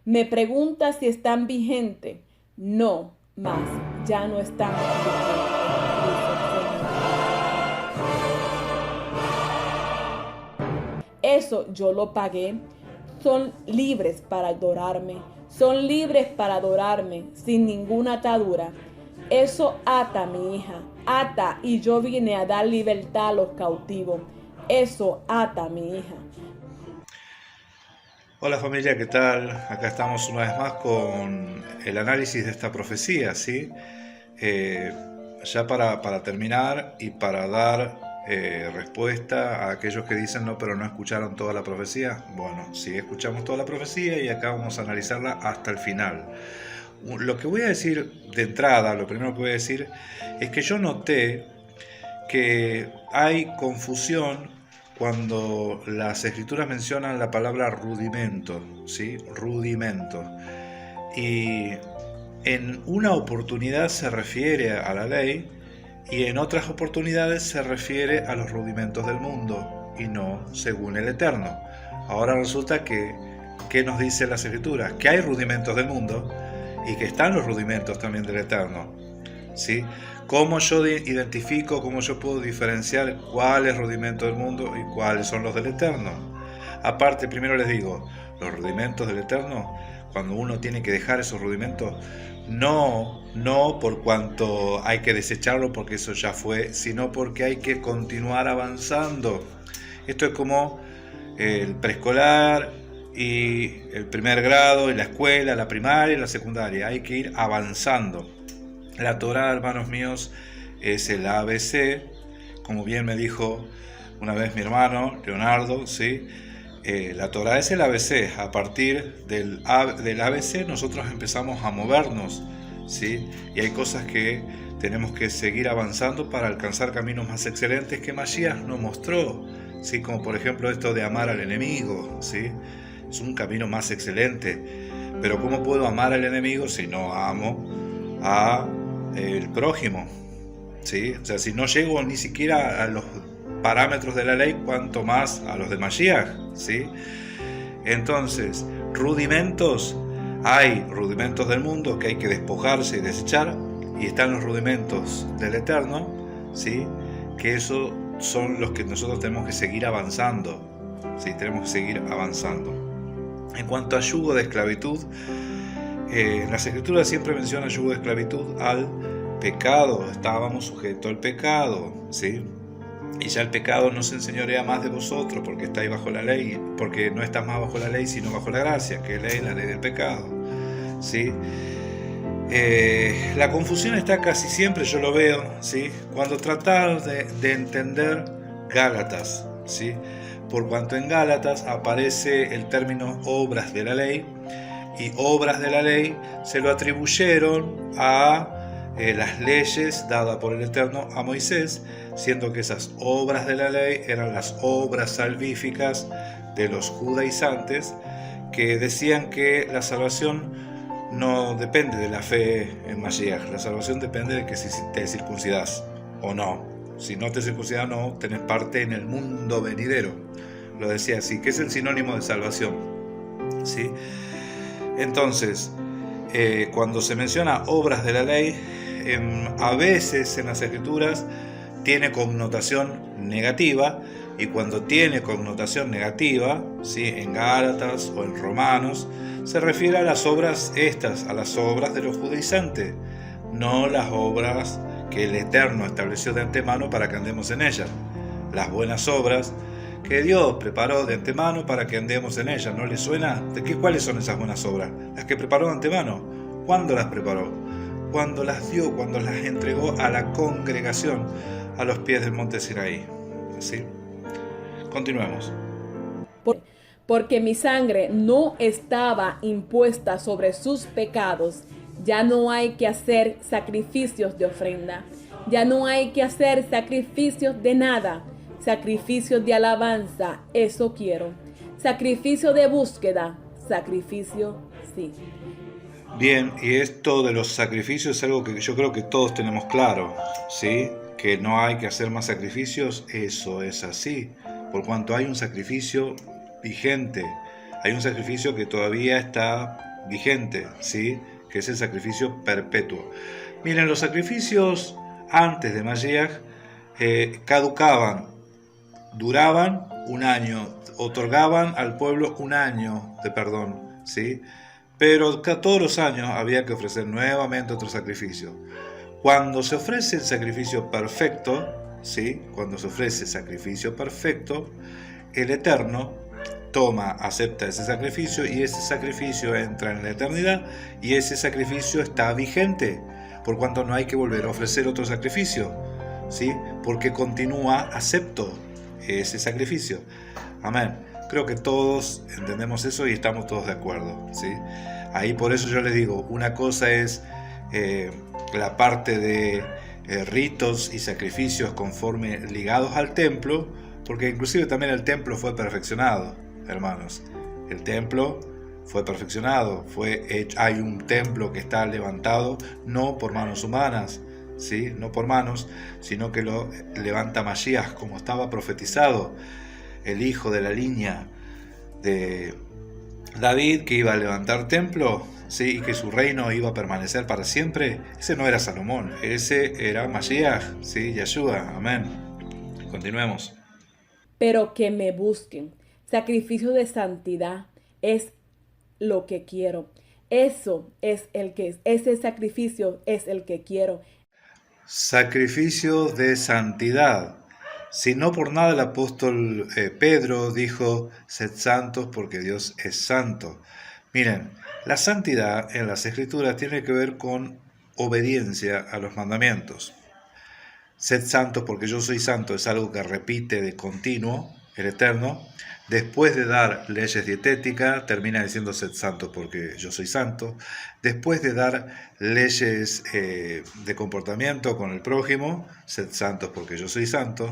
Me pregunta si están vigentes. No más, ya no están vigentes, dice el Señor. Eso yo lo pagué. Son libres para adorarme. Son libres para adorarme sin ninguna atadura. Eso ata, mi hija. Ata, y yo vine a dar libertad a los cautivos. Eso ata, mi hija. Hola familia, ¿qué tal? Acá estamos una vez más con el análisis de esta profecía, ¿sí? Eh, ya para terminar y para dar respuesta a aquellos que dicen no, pero no escucharon toda la profecía. Bueno, sí escuchamos toda la profecía y acá vamos a analizarla hasta el final. Lo que voy a decir de entrada, lo primero que voy a decir es que yo noté que hay confusión cuando las escrituras mencionan la palabra rudimento, ¿sí? Rudimento. Y en una oportunidad se refiere a la ley y en otras oportunidades se refiere a los rudimentos del mundo y no según el Eterno. Ahora resulta que, ¿qué nos dice las escrituras? Que hay rudimentos del mundo y que están los rudimentos también del Eterno, ¿sí? ¿Cómo yo identifico, cómo yo puedo diferenciar cuáles rudimentos del mundo y cuáles son los del Eterno? Aparte, primero les digo, los rudimentos del Eterno, cuando uno tiene que dejar esos rudimentos, no por cuanto hay que desecharlo porque eso ya fue, sino porque hay que continuar avanzando. Esto es como el preescolar y el primer grado, y la escuela, la primaria y la secundaria. Hay que ir avanzando. La Torá, hermanos míos, es el ABC, como bien me dijo una vez mi hermano Leonardo, ¿sí? La Torá es el ABC. A partir del ABC nosotros empezamos a movernos, ¿sí? Y hay cosas que tenemos que seguir avanzando para alcanzar caminos más excelentes que Mashiach nos mostró, ¿sí? Como por ejemplo esto de amar al enemigo, ¿sí? Es un camino más excelente. Pero ¿cómo puedo amar al enemigo si no amo a el prójimo? ¿Sí? O sea, si no llego ni siquiera a los parámetros de la ley, cuanto más a los de Mashiach, ¿sí? Entonces, rudimentos, hay rudimentos del mundo que hay que despojarse y desechar, y están los rudimentos del Eterno, ¿sí? Que esos son los que nosotros tenemos que seguir avanzando, ¿sí? Tenemos que seguir avanzando. En cuanto a yugo de esclavitud, las escrituras siempre mencionan yugo de esclavitud al pecado. Estábamos sujetos al pecado, ¿sí? Y ya el pecado no se enseñorea más de vosotros porque estáis bajo la ley, porque no estás más bajo la ley sino bajo la gracia, que es la ley del pecado, ¿sí? La confusión está casi siempre, yo lo veo, ¿sí? Cuando tratamos de entender Gálatas, ¿sí? Por cuanto en Gálatas aparece el término obras de la ley, y obras de la ley se lo atribuyeron a las leyes dadas por el Eterno a Moisés, siendo que esas obras de la ley eran las obras salvíficas de los judaizantes, que decían que la salvación no depende de la fe en Mashiach, la salvación depende de que si te circuncidas o no. Si no te circuncidas no, tenés parte en el mundo venidero. Lo decía así, que es el sinónimo de salvación, ¿sí? Entonces, cuando se menciona obras de la ley, a veces en las escrituras tiene connotación negativa, y cuando tiene connotación negativa, ¿sí? En Gálatas o en Romanos, se refiere a las obras estas, a las obras de los judaizantes, no las obras que el Eterno estableció de antemano para que andemos en ellas. Las buenas obras que Dios preparó de antemano para que andemos en ellas. ¿No les suena? ¿Cuáles son esas buenas obras? Las que preparó de antemano. ¿Cuándo las preparó? Cuando las dio, cuando las entregó a la congregación a los pies del monte Sinaí, ¿sí? Continuemos. Porque mi sangre no estaba impuesta sobre sus pecados, ya no hay que hacer sacrificios de ofrenda, ya no hay que hacer sacrificios de nada, sacrificios de alabanza, eso quiero, sacrificio de búsqueda, sacrificio sí. Bien, y esto de los sacrificios es algo que yo creo que todos tenemos claro, ¿sí? Que no hay que hacer más sacrificios, eso es así, por cuanto hay un sacrificio vigente, hay un sacrificio que todavía está vigente, ¿sí? Que es el sacrificio perpetuo. Miren, los sacrificios antes de Mashiach caducaban, duraban un año, otorgaban al pueblo un año de perdón, ¿sí? Pero todos los años había que ofrecer nuevamente otro sacrificio. Cuando se ofrece el sacrificio perfecto, ¿sí? Cuando se ofrece sacrificio perfecto, el Eterno toma, acepta ese sacrificio y ese sacrificio entra en la eternidad y ese sacrificio está vigente, por cuanto no hay que volver a ofrecer otro sacrificio, ¿sí? Porque continúa, acepto ese sacrificio. Amén. Creo que todos entendemos eso y estamos todos de acuerdo, ¿sí? Ahí por eso yo les digo, una cosa es la parte de ritos y sacrificios conforme ligados al templo, porque inclusive también el templo fue perfeccionado, hermanos. El templo fue perfeccionado, hay un templo que está levantado no por manos humanas, ¿sí? No por manos, sino que lo levanta Mashiach, como estaba profetizado, el hijo de la línea de David, que iba a levantar templo, ¿sí? Y que su reino iba a permanecer para siempre. Ese no era Salomón, ese era Mashiach, ¿sí? Yeshua, amén. Continuemos. Pero que me busquen. Sacrificio de santidad es lo que quiero. Eso es ese sacrificio es el que quiero. Sacrificio de santidad. Si no por nada el apóstol Pedro dijo, sed santos porque Dios es santo. Miren, la santidad en las escrituras tiene que ver con obediencia a los mandamientos. Sed santos porque yo soy santo es algo que repite de continuo el Eterno. Después de dar leyes dietéticas, termina diciendo sed santos porque yo soy santo. Después de dar leyes de comportamiento con el prójimo, sed santos porque yo soy santo.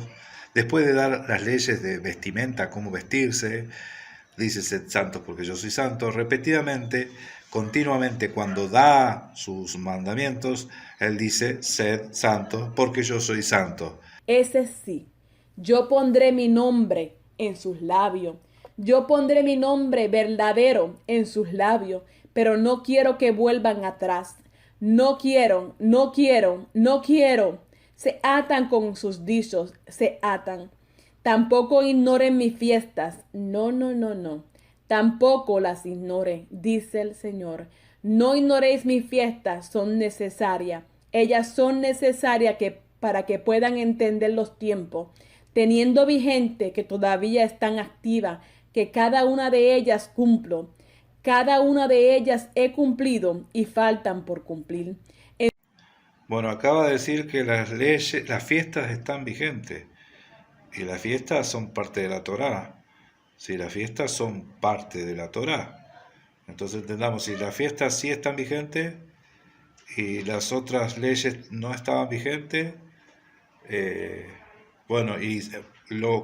Después de dar las leyes de vestimenta, cómo vestirse, dice sed santos porque yo soy santo. Repetidamente, continuamente, cuando da sus mandamientos, él dice sed santos porque yo soy santo. Ese sí, yo pondré mi nombre en sus labios. Yo pondré mi nombre verdadero en sus labios, pero no quiero que vuelvan atrás. No quiero, no quiero, no quiero. Se atan con sus dichos, se atan. Tampoco ignoren mis fiestas. No, no, no, no. Tampoco las ignore, dice el Señor. No ignoréis mis fiestas, son necesarias. Ellas son necesarias para que puedan entender los tiempos, teniendo vigente que todavía están activas, que cada una de ellas cumplo. Cada una de ellas he cumplido y faltan por cumplir. Bueno, acaba de decir que las leyes, las fiestas están vigentes y las fiestas son parte de la Torá. Si las fiestas son parte de la Torá, entonces entendamos, si las fiestas sí están vigentes y las otras leyes no estaban vigentes, bueno, y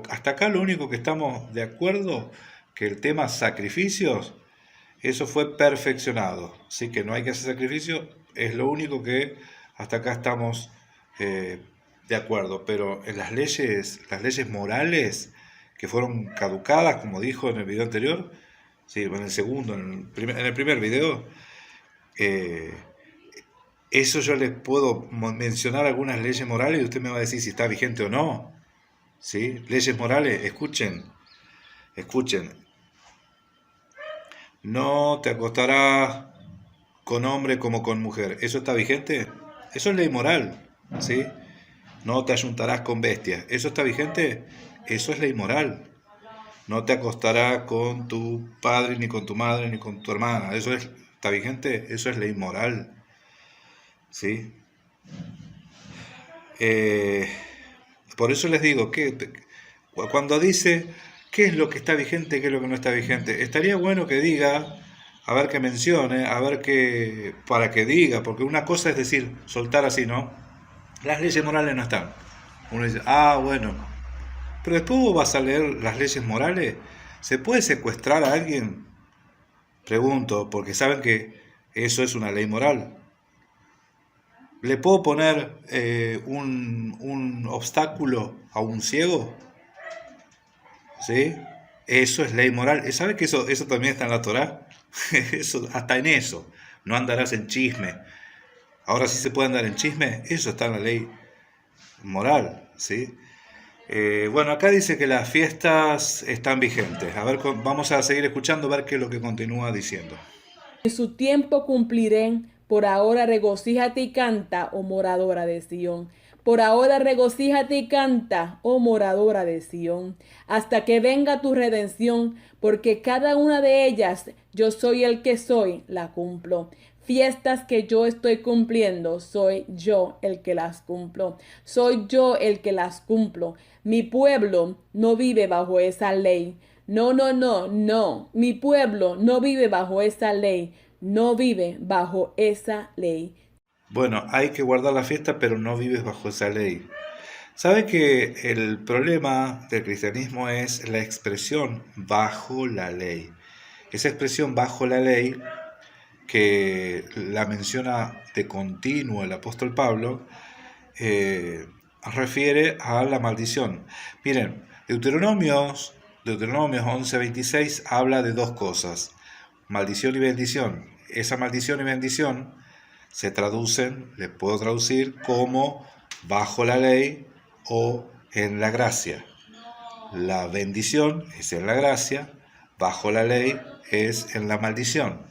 hasta acá lo único que estamos de acuerdo, que el tema sacrificios, eso fue perfeccionado, así que no hay que hacer sacrificio, es lo único que hasta acá estamos de acuerdo, pero en las leyes morales que fueron caducadas, como dijo en el video anterior, sí, en el segundo, en el primer video, eh, eso yo les puedo mencionar algunas leyes morales y usted me va a decir si está vigente o no. ¿Sí? Leyes morales, escuchen, escuchen. No te acostarás con hombre como con mujer. ¿Eso está vigente? Eso es ley moral, ¿sí? No te ayuntarás con bestias. ¿Eso está vigente? Eso es ley moral. No te acostarás con tu padre, ni con tu madre, ni con tu hermana. ¿Está vigente? Eso es ley moral, ¿sí? Por eso les digo que cuando dice qué es lo que está vigente, qué es lo que no está vigente, estaría bueno que diga, a ver que mencione, a ver que, para que diga, porque una cosa es decir, soltar así, ¿no? Las leyes morales no están. Uno dice, bueno, pero después vos vas a leer las leyes morales. ¿Se puede secuestrar a alguien? Pregunto, porque saben que eso es una ley moral. ¿Le puedo poner un obstáculo a un ciego? ¿Sí? Eso es ley moral. ¿Sabe que eso también está en la Torá? Eso, hasta en eso. No andarás en chisme. Ahora sí se puede andar en chisme. Eso está en la ley moral, ¿sí? Bueno, acá dice que las fiestas están vigentes. A ver, vamos a seguir escuchando, a ver qué es lo que continúa diciendo. En su tiempo cumpliré, por ahora regocíjate y canta, oh moradora de Sión. Por ahora regocíjate y canta, oh moradora de Sión, hasta que venga tu redención, porque cada una de ellas, yo soy el que soy, la cumplo. Fiestas que yo estoy cumpliendo, soy yo el que las cumplo. Soy yo el que las cumplo. Mi pueblo no vive bajo esa ley. No, no, no, no. Mi pueblo no vive bajo esa ley. No vive bajo esa ley. Bueno, hay que guardar la fiesta, pero no vives bajo esa ley. ¿Sabe que el problema del cristianismo es la expresión bajo la ley? Esa expresión bajo la ley, que la menciona de continuo el apóstol Pablo, refiere a la maldición. Miren, Deuteronomios 11:26 habla de dos cosas, maldición y bendición. Esa maldición y bendición se traducen, les puedo traducir como bajo la ley o en la gracia. La bendición es en la gracia, bajo la ley es en la maldición.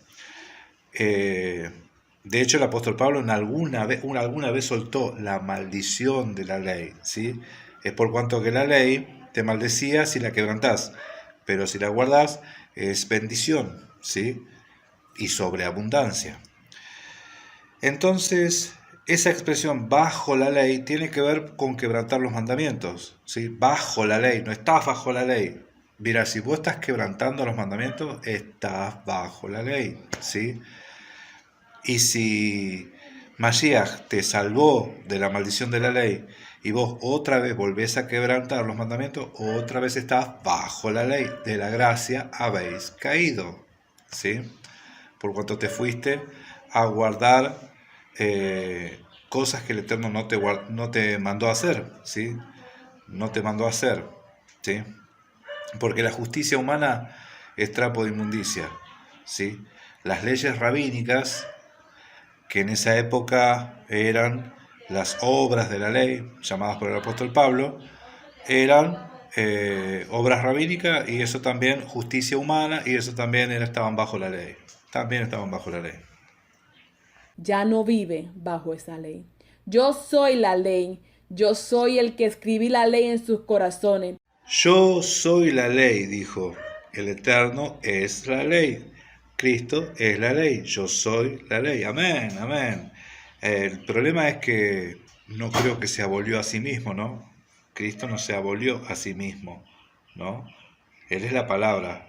De hecho, el apóstol Pablo alguna vez soltó la maldición de la ley, ¿sí? Es por cuanto que la ley te maldecía si la quebrantás, pero si la guardás es bendición, ¿sí? Y sobreabundancia. Entonces, esa expresión bajo la ley tiene que ver con quebrantar los mandamientos, ¿sí? Bajo la ley, no estás bajo la ley. Mira, si vos estás quebrantando los mandamientos, estás bajo la ley, ¿sí? Y si Mashiach te salvó de la maldición de la ley y vos otra vez volvés a quebrantar los mandamientos, otra vez estás bajo la ley. De la gracia habéis caído, ¿sí? Por cuanto te fuiste a guardar cosas que el Eterno no te mandó a hacer, ¿sí? No te mandó a hacer, ¿sí? Porque la justicia humana es trapo de inmundicia, ¿sí? Las leyes rabínicas, que en esa época eran las obras de la ley, llamadas por el apóstol Pablo, eran obras rabínicas, y eso también justicia humana, y eso también estaban bajo la ley. También estaban bajo la ley. Ya no vive bajo esa ley. Yo soy la ley. Yo soy el que escribí la ley en sus corazones. Yo soy la ley, dijo. El Eterno es la ley. Cristo es la ley. Yo soy la ley. Amén, amén. El problema es que no creo que se abolió a sí mismo, ¿no? Cristo no se abolió a sí mismo, ¿no? Él es la palabra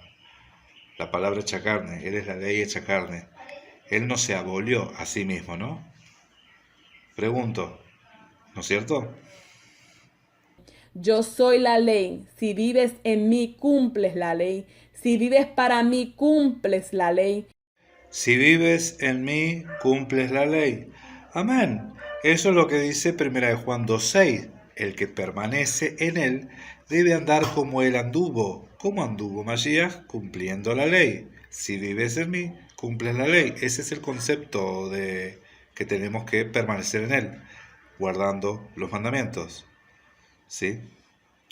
hecha carne. Él es la ley hecha carne. Él no se abolió a sí mismo, ¿no? Pregunto, ¿no es cierto? Yo soy la ley. Si vives en mí, cumples la ley. Si vives para mí, cumples la ley. Si vives en mí, cumples la ley. Amén. Eso es lo que dice 1 Juan 2:6. El que permanece en él debe andar como él anduvo. ¿Cómo anduvo Mashiach? Cumpliendo la ley. Si vives en mí, cumples la ley. Ese es el concepto de que tenemos que permanecer en él, guardando los mandamientos. ¿Sí?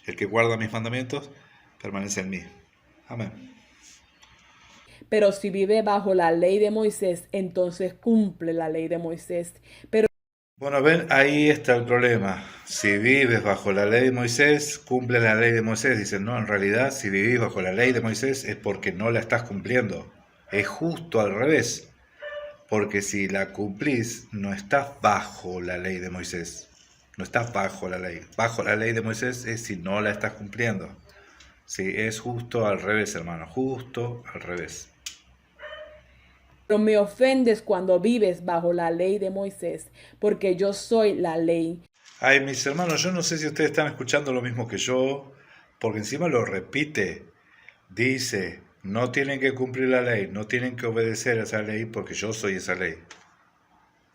El que guarda mis mandamientos permanece en mí. Amén. Pero si vive bajo la ley de Moisés, entonces cumple la ley de Moisés. Pero Bueno, ven, ahí está el problema. Si vives bajo la ley de Moisés, cumple la ley de Moisés. Dicen, no, en realidad, si vivís bajo la ley de Moisés es porque no la estás cumpliendo. Es justo al revés. Porque si la cumplís, no estás bajo la ley de Moisés. No estás bajo la ley. Bajo la ley de Moisés es si no la estás cumpliendo. Sí, es justo al revés, hermano. Justo al revés. me ofendes cuando vives bajo la ley de Moisés, porque yo soy la ley. Ay, mis hermanos, yo no sé si ustedes están escuchando lo mismo que yo, porque encima lo repite. Dice, no tienen que cumplir la ley, no tienen que obedecer a esa ley porque yo soy esa ley.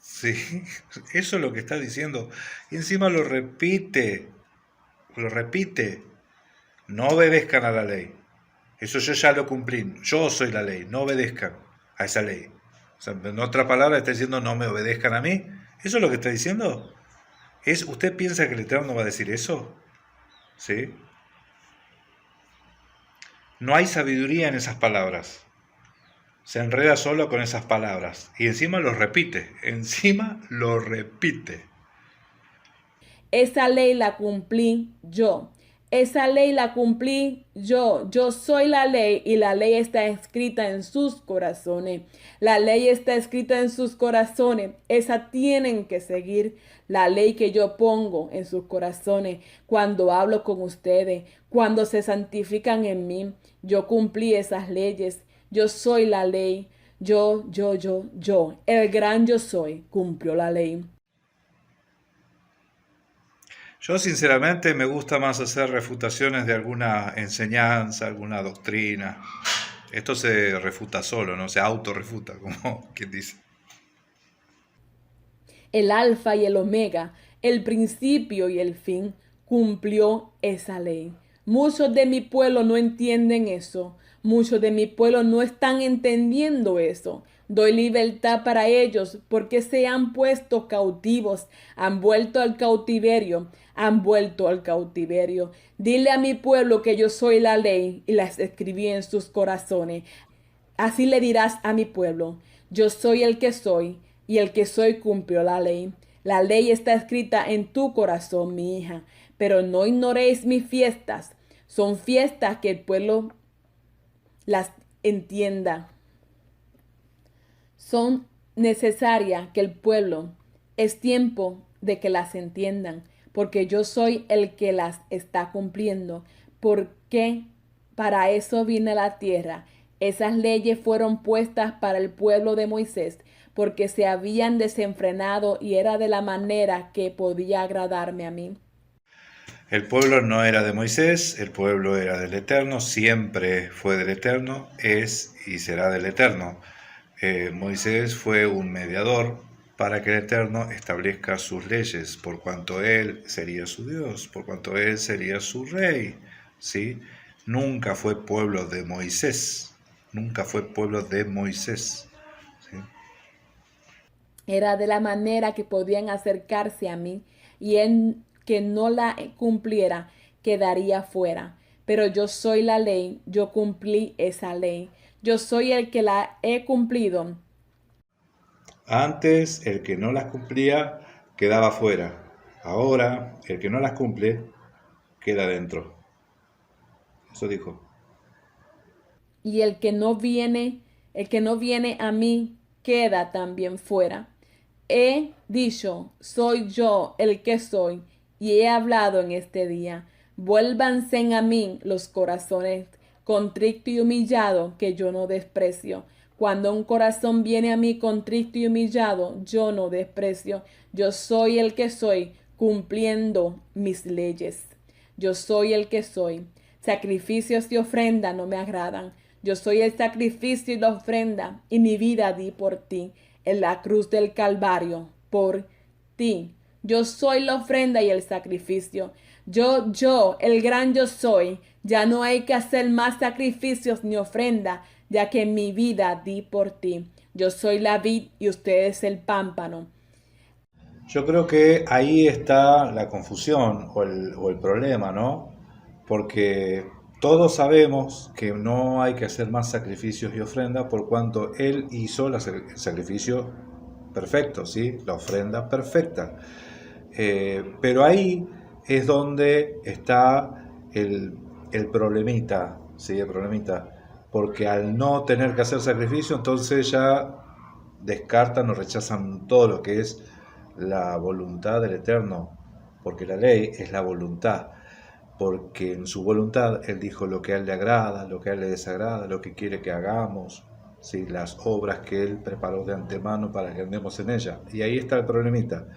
Sí, eso es lo que está diciendo. Y encima lo repite, lo repite. No obedezcan a la ley. Eso yo ya lo cumplí. Yo soy la ley, no obedezcan. a esa ley. O sea, en otra palabra está diciendo no me obedezcan a mí. ¿Eso es lo que está diciendo? ¿Usted piensa que el Eterno va a decir eso? ¿Sí? No hay sabiduría en esas palabras. Se enreda solo con esas palabras. Y encima lo repite. Encima lo repite. Esa ley la cumplí yo. Esa ley la cumplí yo. Yo soy la ley y la ley está escrita en sus corazones. La ley está escrita en sus corazones. Esa tienen que seguir la ley que yo pongo en sus corazones cuando hablo con ustedes, cuando se santifican en mí. Yo cumplí esas leyes. Yo soy la ley. Yo. El gran yo soy cumplió la ley. Yo sinceramente me gusta más hacer refutaciones de alguna enseñanza, alguna doctrina. Esto se refuta solo, no se autorrefuta, como quien dice. El alfa y el omega, el principio y el fin, cumplió esa ley. Muchos de mi pueblo no entienden eso. Muchos de mi pueblo no están entendiendo eso. Doy libertad para ellos porque se han puesto cautivos, han vuelto al cautiverio, han vuelto al cautiverio. Dile a mi pueblo que yo soy la ley y las escribí en sus corazones. Así le dirás a mi pueblo, yo soy el que soy y el que soy cumplió la ley. La ley está escrita en tu corazón, mi hija, pero no ignoréis mis fiestas. Son fiestas que el pueblo las entienda. Son necesarias que el pueblo, es tiempo de que las entiendan, porque yo soy el que las está cumpliendo, porque para eso vine a la tierra. Esas leyes fueron puestas para el pueblo de Moisés, porque se habían desenfrenado y era de la manera que podía agradarme a mí. El pueblo no era de Moisés, el pueblo era del Eterno, siempre fue del Eterno, es y será del Eterno. Moisés fue un mediador para que el Eterno establezca sus leyes, por cuanto Él sería su Dios, por cuanto Él sería su rey. ¿Sí? Nunca fue pueblo de Moisés, nunca fue pueblo de Moisés. ¿Sí? Era de la manera que podían acercarse a mí, y él que no la cumpliera quedaría fuera. Pero yo soy la ley, yo cumplí esa ley. Yo soy el que la he cumplido. Antes, el que no las cumplía quedaba fuera. Ahora, el que no las cumple queda dentro. Eso dijo. Y el que no viene a mí, queda también fuera. He dicho, soy yo el que soy, y he hablado en este día. Vuélvanse a mí los corazones contrito y humillado, que yo no desprecio. Cuando un corazón viene a mí contrito y humillado, yo no desprecio. Yo soy el que soy, cumpliendo mis leyes. Yo soy el que soy. Sacrificios y ofrenda no me agradan. Yo soy el sacrificio y la ofrenda, y mi vida di por ti, en la cruz del Calvario, por ti. Yo soy la ofrenda y el sacrificio. Yo, el gran yo soy. Ya no hay que hacer más sacrificios ni ofrenda, ya que mi vida di por ti. Yo soy la vid y ustedes el pámpano. Yo creo que ahí está la confusión o el problema, ¿no? Porque todos sabemos que no hay que hacer más sacrificios y ofrendas por cuanto Él hizo el sacrificio perfecto, ¿sí? La ofrenda perfecta. Pero ahí es donde está el problemita, ¿sí? El problemita. Porque al no tener que hacer sacrificio, entonces ya descartan o rechazan todo lo que es la voluntad del Eterno, porque la ley es la voluntad, porque en su voluntad Él dijo lo que a Él le agrada, lo que a Él le desagrada, lo que quiere que hagamos, ¿sí? Las obras que Él preparó de antemano para que andemos en ella. Y ahí está el problemita,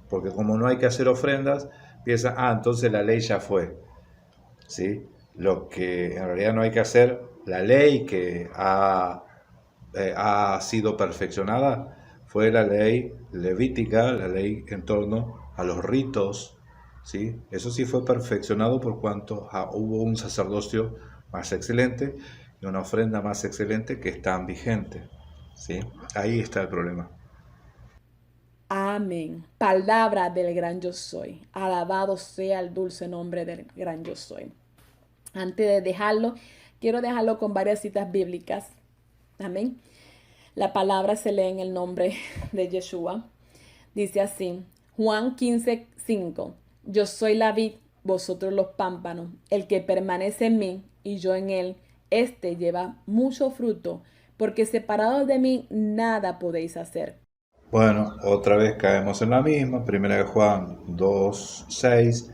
porque como no hay que hacer ofrendas, piensa, entonces la ley ya fue, ¿sí? Lo que en realidad no hay que hacer, la ley que ha sido perfeccionada fue la ley levítica, la ley en torno a los ritos, ¿sí? Eso sí fue perfeccionado por cuanto hubo un sacerdocio más excelente y una ofrenda más excelente que están vigente, ¿sí? Ahí está el problema. Amén. Palabra del gran yo soy. Alabado sea el dulce nombre del gran yo soy. Antes de dejarlo, quiero dejarlo con varias citas bíblicas. Amén. La palabra se lee en el nombre de Yeshua. Dice así, Juan 15:5. Yo soy la vid, vosotros los pámpanos. El que permanece en mí y yo en él, este lleva mucho fruto, porque separados de mí nada podéis hacer. Bueno, otra vez caemos en la misma. Primera de Juan 2:6.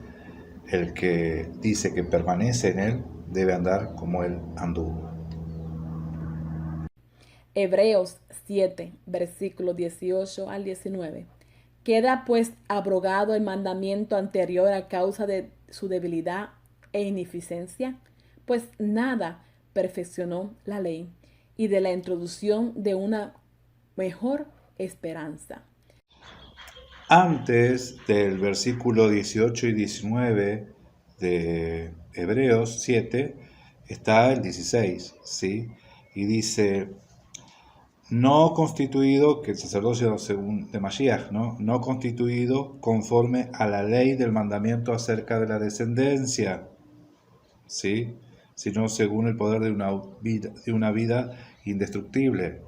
El que dice que permanece en él debe andar como él anduvo. Hebreos 7, versículos 18 al 19. Queda pues abrogado el mandamiento anterior a causa de su debilidad e ineficiencia, pues nada perfeccionó la ley y de la introducción de una mejor esperanza. Antes del versículo 18 y 19 de Hebreos 7 está el 16, ¿sí? Y dice, no constituido, que el sacerdocio según de Mashiach, ¿no? No constituido conforme a la ley del mandamiento acerca de la descendencia, ¿sí? Sino según el poder de una vida indestructible.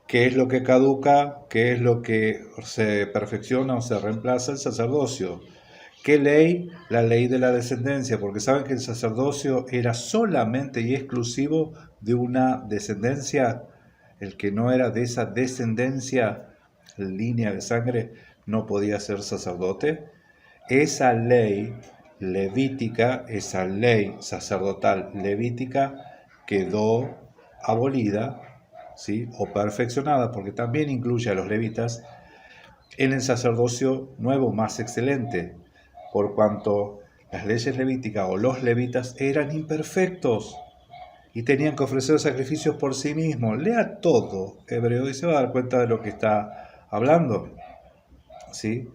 ¿Qué es lo que caduca? ¿Qué es lo que se perfecciona o se reemplaza? El sacerdocio. ¿Qué ley? La ley de la descendencia, porque saben que el sacerdocio era solamente y exclusivo de una descendencia. El que no era de esa descendencia, línea de sangre, no podía ser sacerdote. Esa ley levítica, esa ley sacerdotal levítica quedó abolida, ¿sí? O perfeccionada, porque también incluye a los levitas, en el sacerdocio nuevo más excelente, por cuanto las leyes levíticas o los levitas eran imperfectos y tenían que ofrecer sacrificios por sí mismos. Lea todo Hebreo y se va a dar cuenta de lo que está hablando, ¿sí?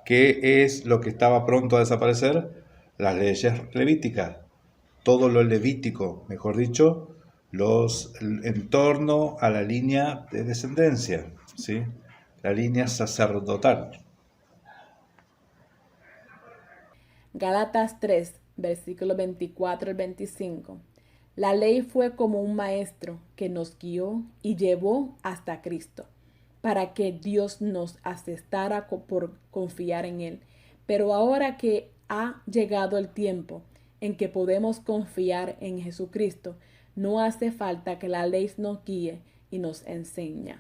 ¿Qué es lo que estaba pronto a desaparecer? Las leyes levíticas. Todo lo levítico, mejor dicho, en torno a la línea de descendencia, ¿sí? La línea sacerdotal. Gálatas 3, versículos 24 al 25. La ley fue como un maestro que nos guió y llevó hasta Cristo, para que Dios nos aceptara por confiar en Él. Pero ahora que ha llegado el tiempo en que podemos confiar en Jesucristo, no hace falta que la ley nos guíe y nos enseñe.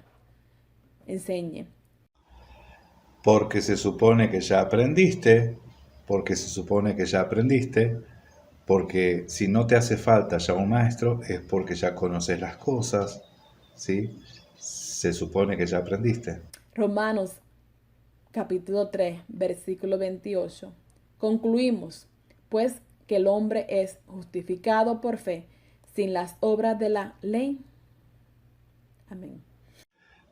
Porque se supone que ya aprendiste, porque se supone que ya aprendiste, porque si no te hace falta ya un maestro es porque ya conoces las cosas, ¿sí? Se supone que ya aprendiste. Romanos capítulo 3, versículo 28. Concluimos, pues, que el hombre es justificado por fe, sin las obras de la ley. Amén.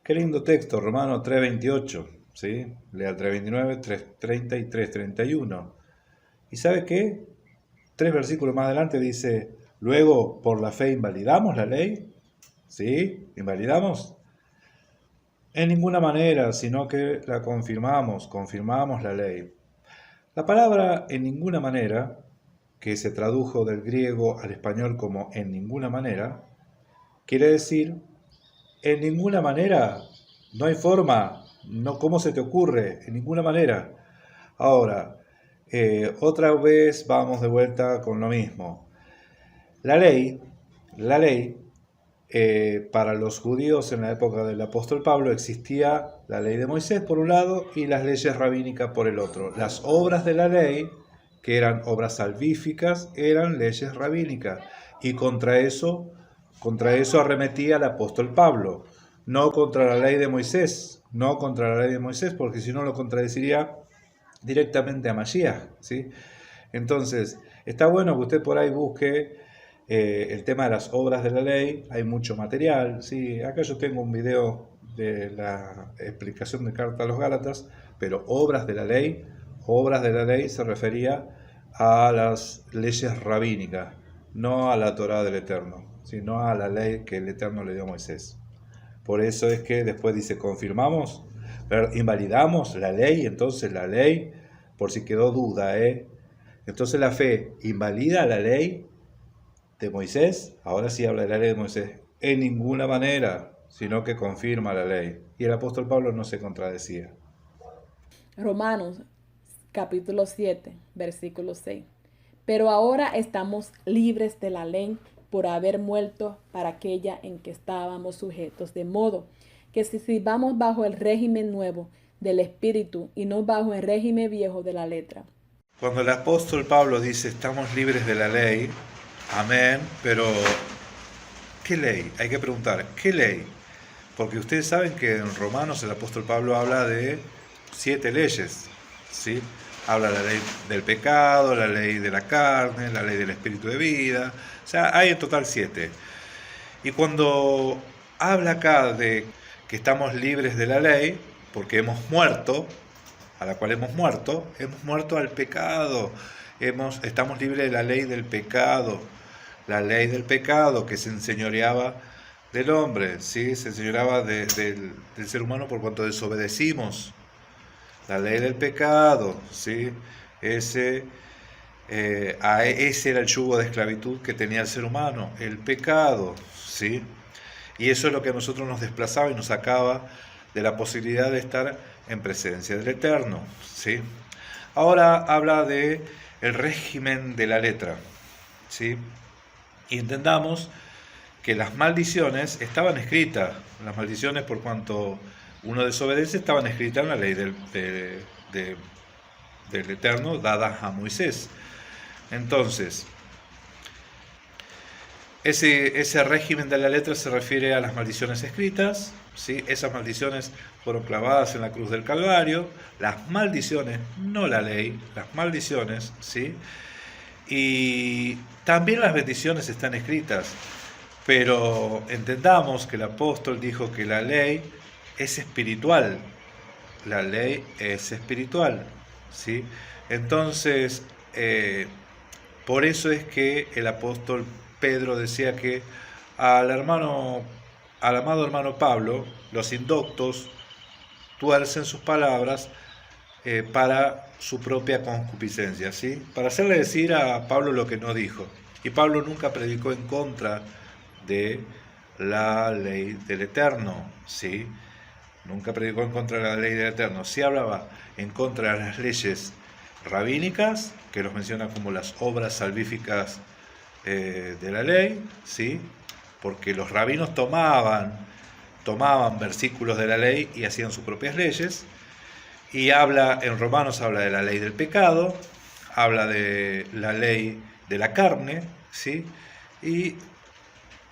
Qué lindo texto, Romanos 3:28, ¿sí? Lea el 3:29, 3:30 y 3:31. ¿Y sabe qué? 3 versículos más adelante dice, luego, por la fe invalidamos la ley, ¿sí? ¿Invalidamos? En ninguna manera, sino que la confirmamos la ley. La palabra en ninguna manera, que se tradujo del griego al español como en ninguna manera, quiere decir en ninguna manera, no hay forma, no, ¿cómo se te ocurre? En ninguna manera. Ahora, otra vez vamos de vuelta con lo mismo. La ley, para los judíos en la época del apóstol Pablo existía la ley de Moisés por un lado y las leyes rabínicas por el otro. Las obras de la ley, que eran obras salvíficas, eran leyes rabínicas y contra eso arremetía el apóstol Pablo, no contra la ley de Moisés, porque si no lo contradeciría directamente a Mashiach, ¿sí? Entonces, está bueno que usted por ahí busque el tema de las obras de la ley, hay mucho material, ¿sí? Acá yo tengo un video de la explicación de carta a los Gálatas, pero obras de la ley se refería a las leyes rabínicas, no a la Torá del Eterno, sino a la ley que el Eterno le dio a Moisés. Por eso es que después dice, confirmamos, invalidamos la ley, entonces la ley, por si quedó duda, entonces la fe invalida la ley de Moisés. Ahora sí habla de la ley de Moisés, en ninguna manera, sino que confirma la ley. Y el apóstol Pablo no se contradecía. Romanos capítulo 7, versículo 6. Pero ahora estamos libres de la ley por haber muerto para aquella en que estábamos sujetos, de modo que si vamos bajo el régimen nuevo del Espíritu y no bajo el régimen viejo de la letra. Cuando el apóstol Pablo dice estamos libres de la ley, amén, pero ¿qué ley? Hay que preguntar, ¿qué ley? Porque ustedes saben que en Romanos el apóstol Pablo habla de 7 leyes, ¿sí? Habla la ley del pecado, la ley de la carne, la ley del espíritu de vida, o sea, hay en total 7. Y cuando habla acá de que estamos libres de la ley, porque hemos muerto, a la cual hemos muerto al pecado, estamos libres de la ley del pecado que se enseñoreaba del hombre, ¿sí? Se enseñoreaba del ser humano por cuanto desobedecimos. La ley del pecado, ¿sí? Ese era el yugo de esclavitud que tenía el ser humano, el pecado, ¿sí? Y eso es lo que a nosotros nos desplazaba y nos sacaba de la posibilidad de estar en presencia del Eterno, ¿sí? Ahora habla de el régimen de la letra, ¿sí? Y entendamos que las maldiciones estaban escritas, las maldiciones por cuanto uno desobedece estaban escritas en la ley del Eterno dada a Moisés. Entonces, ese régimen de la letra se refiere a las maldiciones escritas, ¿sí? Esas maldiciones fueron clavadas en la cruz del Calvario, las maldiciones, no la ley, las maldiciones, ¿sí? Y también las bendiciones están escritas, pero entendamos que el apóstol dijo que la ley es espiritual, la ley es espiritual, ¿sí? Entonces, por eso es que el apóstol Pedro decía que al amado hermano Pablo, los indoctos tuercen sus palabras para su propia concupiscencia, ¿sí? Para hacerle decir a Pablo lo que no dijo. Y Pablo nunca predicó en contra de la ley del Eterno, ¿sí? Nunca predicó en contra de la ley del Eterno. Sí hablaba en contra de las leyes rabínicas, que los menciona como las obras salvíficas de la ley, ¿sí? Porque los rabinos tomaban versículos de la ley y hacían sus propias leyes. Y en Romanos habla de la ley del pecado, habla de la ley de la carne, ¿sí? Y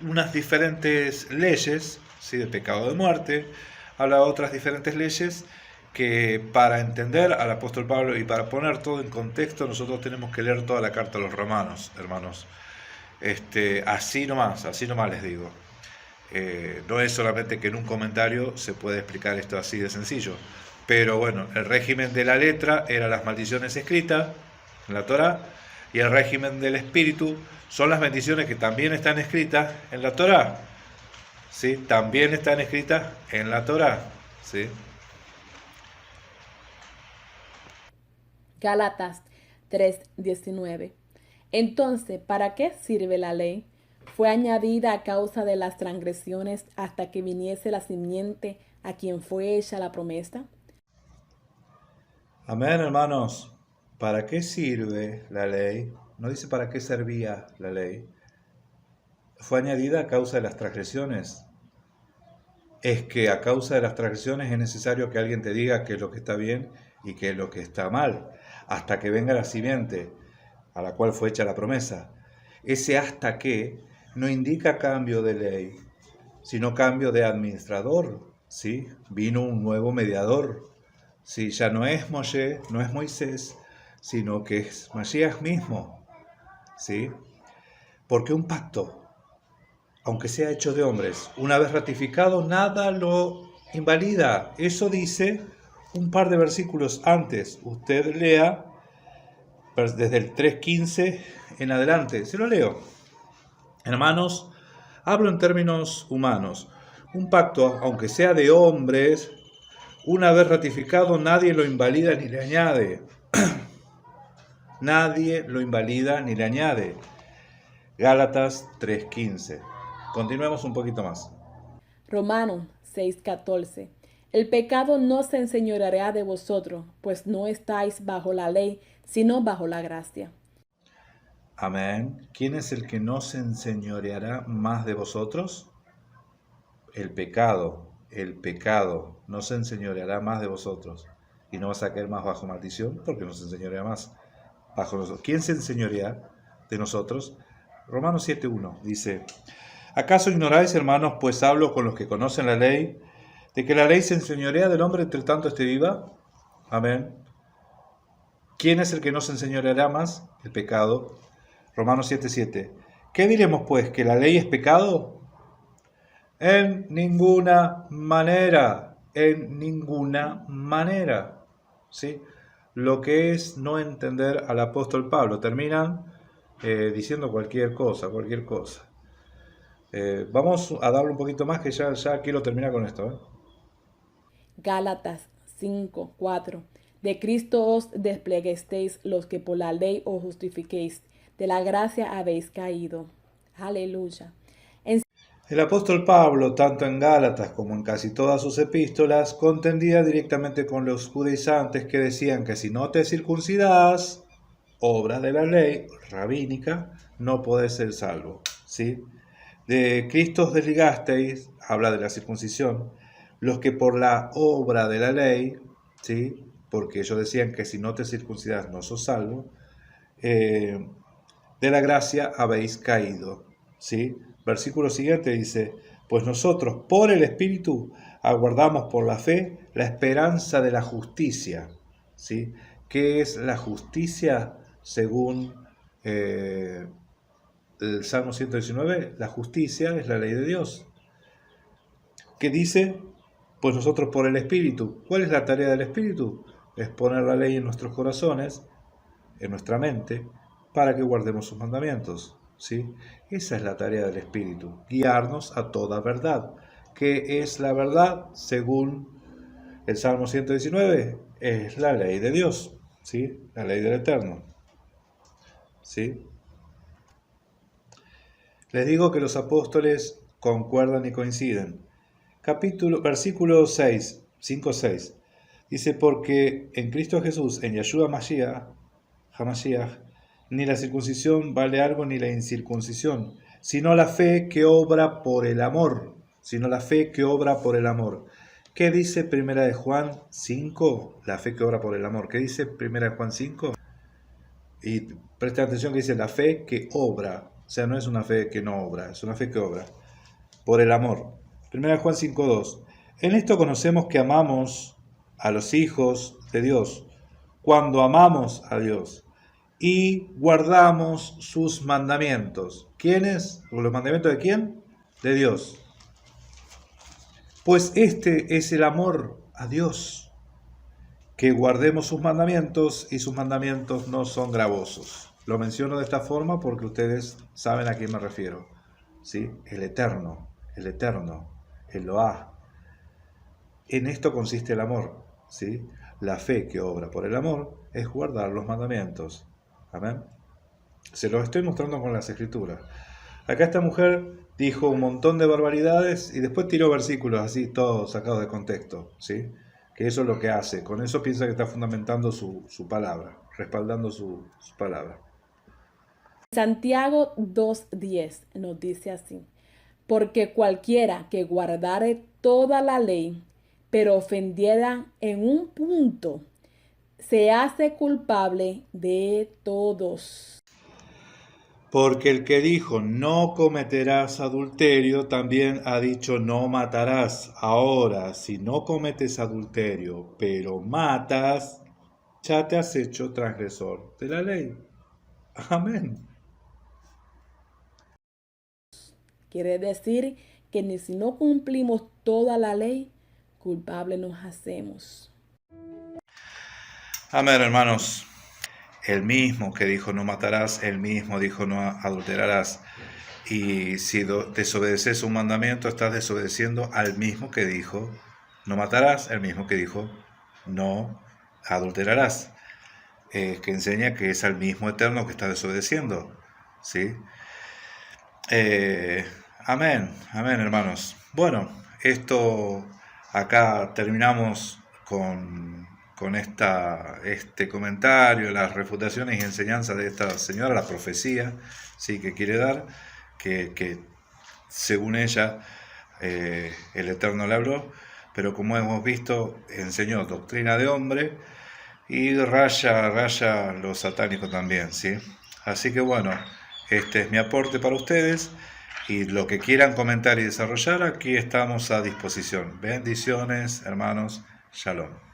unas diferentes leyes, ¿sí? De pecado de muerte, habla de otras diferentes leyes que para entender al apóstol Pablo y para poner todo en contexto nosotros tenemos que leer toda la carta a los romanos, hermanos. Así nomás les digo. No es solamente que en un comentario se puede explicar esto así de sencillo, pero bueno, el régimen de la letra era las maldiciones escritas en la Torá, y el régimen del espíritu son las bendiciones que también están escritas en la Torá, ¿sí? También están escritas en la Torá, ¿sí? Gálatas 3:19. Entonces, ¿para qué sirve la ley? Fue añadida a causa de las transgresiones hasta que viniese la simiente a quien fue hecha la promesa. Amén, hermanos. ¿Para qué sirve la ley? No dice para qué servía la ley. Fue añadida a causa de las transgresiones. Es que a causa de las transgresiones es necesario que alguien te diga qué es lo que está bien y qué es lo que está mal, hasta que venga la simiente a la cual fue hecha la promesa. Ese hasta que no indica cambio de ley, sino cambio de administrador, ¿sí? Vino un nuevo mediador, ¿sí? Ya no es Moshe, no es Moisés, sino que es Mashiach mismo, ¿sí? Porque un pacto, aunque sea hecho de hombres, una vez ratificado, nada lo invalida. Eso dice un par de versículos antes. Usted lea desde el 3.15 en adelante. Se lo leo. Hermanos, hablo en términos humanos. Un pacto, aunque sea de hombres, una vez ratificado, nadie lo invalida ni le añade. Nadie lo invalida ni le añade. Gálatas 3:15. Continuemos un poquito más. Romanos 6:14. El pecado no se enseñoreará de vosotros, pues no estáis bajo la ley, sino bajo la gracia. Amén. ¿Quién es el que no se enseñoreará más de vosotros? El pecado no se enseñoreará más de vosotros. Y no vas a caer más bajo maldición porque no se enseñorea más bajo nosotros. ¿Quién se enseñorea de nosotros? Romanos 7:1 dice: ¿Acaso ignoráis, hermanos, pues hablo con los que conocen la ley, de que la ley se enseñorea del hombre entre tanto esté viva? Amén. ¿Quién es el que no se enseñoreará más? El pecado. Romanos 7:7. ¿Qué diremos pues? ¿Que la ley es pecado? En ninguna manera, ¿sí? Lo que es no entender al apóstol Pablo. Terminan diciendo cualquier cosa. Vamos a darle un poquito más que ya quiero terminar con esto. Gálatas 5:4. De Cristo os despleguesteis los que por la ley os justifiquéis, de la gracia habéis caído. Aleluya. El apóstol Pablo, tanto en Gálatas como en casi todas sus epístolas, contendía directamente con los judaizantes que decían que si no te circuncidas, obra de la ley rabínica, no podés ser salvo. ¿Sí? De Cristo os desligasteis, habla de la circuncisión, los que por la obra de la ley, ¿sí? Porque ellos decían que si no te circuncidas no sos salvo, de la gracia habéis caído. ¿Sí? Versículo siguiente dice: pues nosotros por el Espíritu aguardamos por la fe la esperanza de la justicia. ¿Sí? ¿Qué es la justicia según el Salmo 119? La justicia es la ley de Dios. ¿Qué dice? Pues nosotros por el Espíritu. ¿Cuál es la tarea del Espíritu? Es poner la ley en nuestros corazones, en nuestra mente, para que guardemos sus mandamientos. ¿Sí? Esa es la tarea del Espíritu, guiarnos a toda verdad. ¿Qué es la verdad? Según el Salmo 119, es la ley de Dios, ¿sí? La ley del Eterno. ¿Sí? Les digo que los apóstoles concuerdan y coinciden. Versículo 6, 5-6. Dice: porque en Cristo Jesús, en Yeshua Hamashiach, ni la circuncisión vale algo ni la incircuncisión, sino la fe que obra por el amor. ¿Qué dice Primera de Juan 5? La fe que obra por el amor. ¿Qué dice Primera de Juan 5? Y presten atención que dice la fe que obra. O sea, no es una fe que no obra, es una fe que obra por el amor. Primera de Juan 5:2. En esto conocemos que amamos a los hijos de Dios, cuando amamos a Dios y guardamos sus mandamientos. ¿Quiénes? ¿Los mandamientos de quién? De Dios. Pues este es el amor a Dios, que guardemos sus mandamientos, y sus mandamientos no son gravosos. Lo menciono de esta forma porque ustedes saben a quién me refiero. ¿Sí? El Eterno, el Eloah. En esto consiste el amor. ¿Sí? La fe que obra por el amor es guardar los mandamientos. Amén. Se los estoy mostrando con las escrituras. Acá esta mujer dijo un montón de barbaridades y después tiró versículos así, todos sacados de contexto, ¿sí? Que eso es lo que hace. Con eso piensa que está fundamentando su palabra, respaldando su palabra. Santiago 2:10 nos dice así: porque cualquiera que guardare toda la ley, pero ofendiera en un punto, se hace culpable de todos. Porque el que dijo no cometerás adulterio, también ha dicho no matarás. Ahora, si no cometes adulterio, pero matas, ya te has hecho transgresor de la ley. Amén. Quiere decir que ni si no cumplimos toda la ley, culpable nos hacemos. Amén, hermanos. El mismo que dijo no matarás, el mismo dijo no adulterarás. Y si desobedeces un mandamiento, estás desobedeciendo al mismo que dijo, no matarás, el mismo que dijo, no adulterarás, que enseña que es al mismo eterno que está desobedeciendo, ¿sí? Amén, amén, hermanos. Bueno, esto acá terminamos con este comentario, las refutaciones y enseñanzas de esta señora, la profecía, ¿sí? Que quiere dar, que según ella el Eterno le habló, pero como hemos visto, enseñó doctrina de hombre y raya lo satánico también, ¿sí? Así que bueno, este es mi aporte para ustedes y lo que quieran comentar y desarrollar, aquí estamos a disposición. Bendiciones, hermanos. Shalom.